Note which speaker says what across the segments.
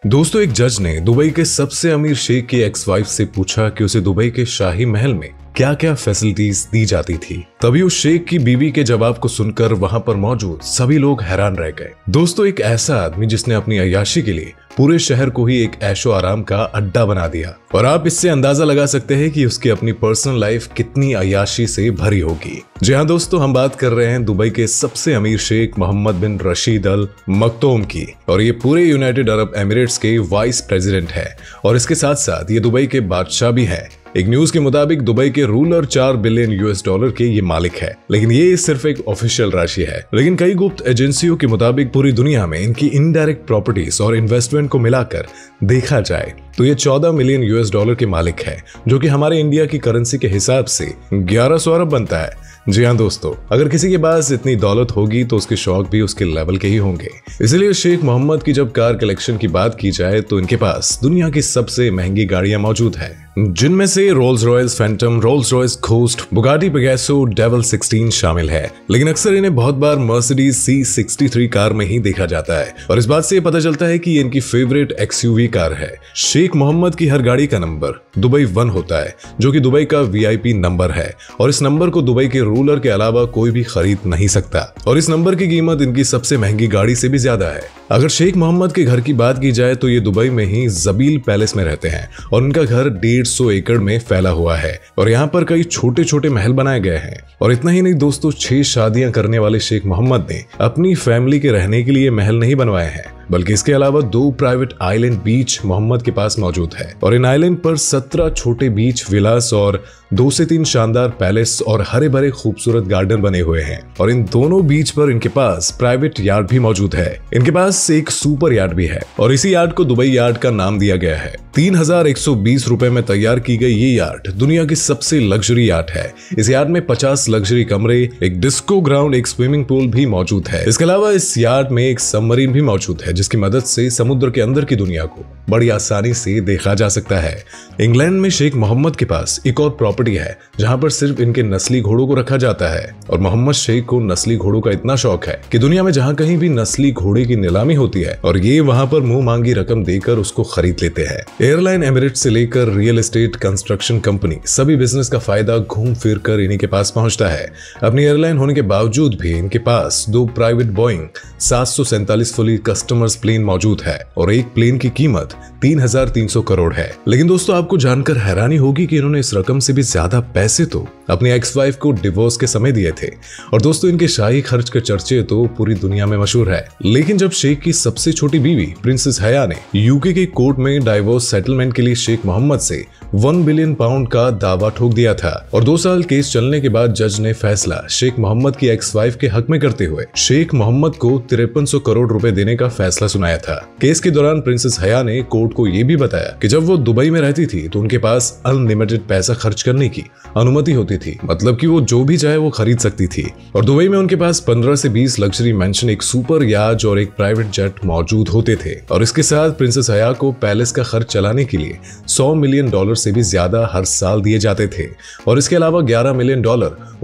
Speaker 1: दोस्तों, एक जज ने दुबई के सबसे अमीर शेख की एक्स वाइफ से पूछा कि उसे दुबई के शाही महल में क्या क्या फैसिलिटीज दी जाती थी। तभी उस शेख की बीवी के जवाब को सुनकर वहां पर मौजूद सभी लोग हैरान रह गए। दोस्तों, एक ऐसा आदमी जिसने अपनी अय्याशी के लिए पूरे शहर को ही एक ऐशो आराम का अड्डा बना दिया, और आप इससे अंदाजा लगा सकते हैं कि उसकी अपनी पर्सनल लाइफ कितनी अय्याशी से भरी होगी। जी हाँ दोस्तों, हम बात कर रहे हैं दुबई के सबसे अमीर शेख मोहम्मद बिन रशीद अल मक्तूम की, और ये पूरे यूनाइटेड अरब एमिरेट्स के वाइस प्रेसिडेंट है, और इसके साथ साथ ये दुबई के बादशाह भी है। एक न्यूज के मुताबिक दुबई के रूलर 4 बिलियन यूएस डॉलर के ये मालिक है, लेकिन ये सिर्फ एक ऑफिशियल राशि है। लेकिन कई गुप्त एजेंसियों के मुताबिक पूरी दुनिया में इनकी इनडायरेक्ट प्रॉपर्टीज और इन्वेस्टमेंट को मिलाकर देखा जाए तो ये 14 मिलियन यूएस डॉलर के मालिक है, जो कि हमारे इंडिया की करेंसी के हिसाब से 1100 अरब बनता है। जी हाँ दोस्तों, अगर किसी के पास इतनी दौलत होगी तो उसके शौक भी उसके लेवल के ही होंगे। इसलिए शेख मोहम्मद की जब कार कलेक्शन की बात की जाए तो इनके पास दुनिया की सबसे महंगी गाड़ियां मौजूद है, जिनमें से Rolls Royce Phantom, Rolls Royce Ghost, Bugatti Pegaso, Devil 16 शामिल है। लेकिन अक्सर इन्हें बहुत बार मर्सिडीज C63 कार में ही देखा जाता है, और इस बात से पता चलता है कि ये इनकी फेवरेट XUV कार है। शेख मोहम्मद की हर गाड़ी का नंबर दुबई 1 होता है, जो कि दुबई का VIP नंबर है, और इस नंबर को दुबई के रूलर के अलावा कोई भी खरीद नहीं सकता, और इस नंबर की कीमत इनकी सबसे महंगी गाड़ी से भी ज्यादा है। अगर शेख मोहम्मद के घर की बात की जाए तो ये दुबई में ही जबील पैलेस में रहते हैं, और उनका घर 150 एकड़ में फैला हुआ है, और यहाँ पर कई छोटे छोटे महल बनाए गए हैं। और इतना ही नहीं दोस्तों, 6 शादियां करने वाले शेख मोहम्मद ने अपनी फैमिली के रहने के लिए महल नहीं बनवाए हैं, बल्कि इसके अलावा 2 प्राइवेट आइलैंड बीच मोहम्मद के पास मौजूद है, और इन आइलैंड पर 17 छोटे बीच विलास और 2 से 3 शानदार पैलेस और हरे भरे खूबसूरत गार्डन बने हुए हैं। और इन दोनों बीच पर इनके पास प्राइवेट यार्ड भी मौजूद है। इनके पास एक सुपर यार्ड भी है, और इसी यार्ड को दुबई यार्ड का नाम दिया गया है। 3120 रुपए में तैयार की गई ये यार्ड दुनिया की सबसे लग्जरी यार्ड है। इस यार्ड में 50 लग्जरी कमरे, एक डिस्को ग्राउंड, एक स्विमिंग पूल भी मौजूद है। इसके अलावा इस यार्ड में एक सबमरीन भी मौजूद है, जिसकी मदद से समुद्र के अंदर की दुनिया को बड़ी आसानी से देखा जा सकता है। इंग्लैंड में शेख मोहम्मद के पास एक और प्रॉपर्टी है, जहां पर सिर्फ इनके नस्ली घोड़ों को रखा जाता है, और मोहम्मद शेख को नस्ली घोड़ों का इतना शौक है कि दुनिया में जहां कहीं भी नस्ली घोड़े की नीलामी होती है, और ये वहां पर मुंह मांगी रकम देकर उसको खरीद लेते हैं। एयरलाइन, एमिरेट्स से लेकर रियल एस्टेट, कंस्ट्रक्शन कंपनी, सभी बिजनेस का फायदा घूम फिर कर इन्हीं के पास पहुंचता है। अपनी एयरलाइन होने के बावजूद भी इनके पास 2 private Boeing 747 fully customers plane मौजूद है, और एक प्लेन की कीमत 3300 करोड़ है। लेकिन दोस्तों, आपको जानकर हैरानी होगी कि इन्होंने इस रकम से भी ज्यादा पैसे तो अपनी एक्स वाइफ को डिवोर्स के समय दिए थे। और दोस्तों, इनके शाही खर्च के चर्चे तो पूरी दुनिया में मशहूर है। लेकिन जब शेख की सबसे छोटी बीवी प्रिंसेस हया ने यूके के कोर्ट में डाइवोर्स सेटलमेंट के लिए शेख मोहम्मद से 1 बिलियन पाउंड का दावा ठोक दिया था, और 2 साल केस चलने के बाद जज ने फैसला शेख मोहम्मद की एक्स वाइफ के हक में करते हुए शेख मोहम्मद को 5300 करोड़ रुपए देने का फैसला सुनाया था। केस के दौरान प्रिंसेस हया ने कोर्ट को यह भी बताया कि जब वो दुबई में रहती थी तो उनके पास अनलिमिटेड पैसा खर्च करने की अनुमति होती थी, मतलब कि वो जो भी चाहे वो खरीद सकती थी। और दुबई में उनके पास 15 से 20 लग्जरी मैंशन, एक सुपर याच और एक प्राइवेट जेट मौजूद होते थे। और इसके साथ प्रिंसेस हया को पैलेस का खर्च चलाने के लिए $100 मिलियन से भी ज्यादा हर साल दिए जाते थे, और इसके अलावा $11 मिलियन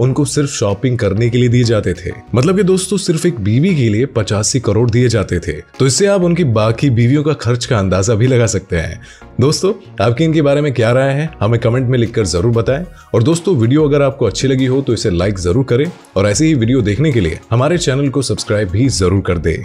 Speaker 1: उनको सिर्फ शॉपिंग करने के लिए दिए जाते थे। मतलब कि दोस्तों, सिर्फ एक बीवी के लिए 85 करोड़ दिए जाते थे। तो इससे आप उनकी बाकी बीवियों का खर्च का अंदाजा भी लगा सकते हैं। दोस्तों, आपकी इनके बारे में क्या राय है, हमें कमेंट में लिखकर जरूर बताएं। और दोस्तों, वीडियो अगर आपको अच्छी लगी हो तो इसे लाइक जरूर करें, और ऐसे ही वीडियो देखने के लिए हमारे चैनल को सब्सक्राइब भी जरूर कर दें।